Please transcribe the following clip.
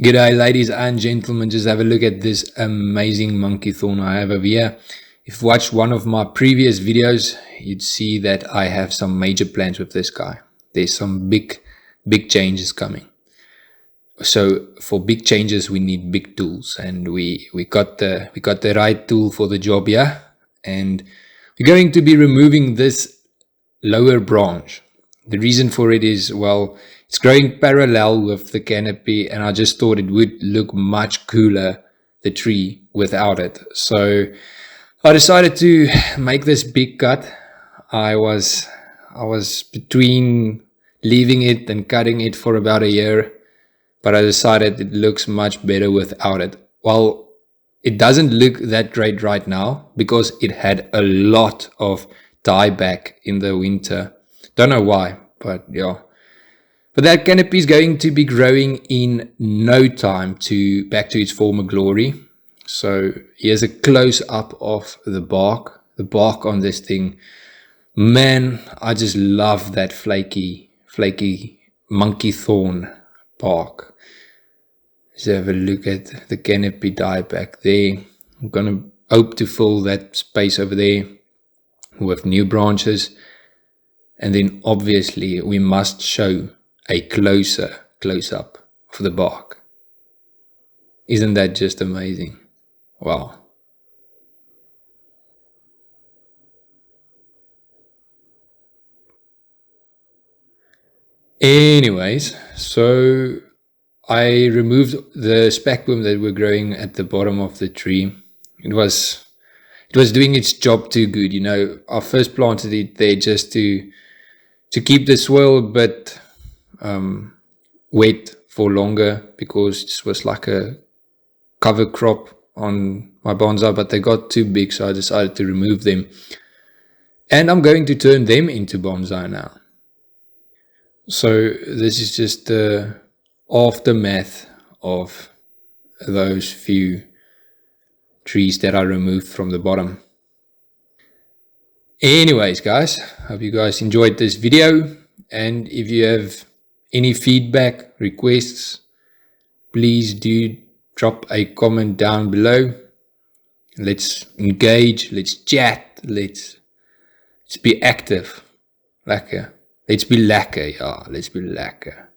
G'day ladies and gentlemen, just have a look at this amazing monkey thorn I have over here. If you watched one of my previous videos, you'd see that I have some major plans with this guy. There's some big changes coming. So for big changes we need big tools, and we got the right tool for the job here. And we're going to be removing this lower branch. The reason for it is, well, it's growing parallel with the canopy, and I just thought it would look much cooler, the tree, without it. So I decided to make this big cut. I was between leaving it and cutting it for about a year, but I decided it looks much better without it. Well, it doesn't look that great right now because it had a lot of dieback in the winter. Don't know why, but yeah. But that canopy is going to be growing in no time back to its former glory. So here's a close-up of the bark. The bark on this thing. Man, I just love that flaky monkey thorn bark. Let's have a look at the canopy dieback there. I'm going to hope to fill that space over there with new branches. And then obviously we must show a close-up of the bark. Isn't that just amazing? Wow. Anyways, so I removed the specboom that were growing at the bottom of the tree. It was doing its job too good, you know. I first planted it there just to keep the soil a bit wet for longer, because it was like a cover crop on my bonsai, but they got too big, so I decided to remove them. And I'm going to turn them into bonsai now. So this is just the aftermath of those few trees that I removed from the bottom. Anyways, guys, hope you guys enjoyed this video, and if you have any feedback, requests, please do drop a comment down below. Let's engage, let's chat, let's be active. Lekker. Let's be lekker, ja, let's be lekker.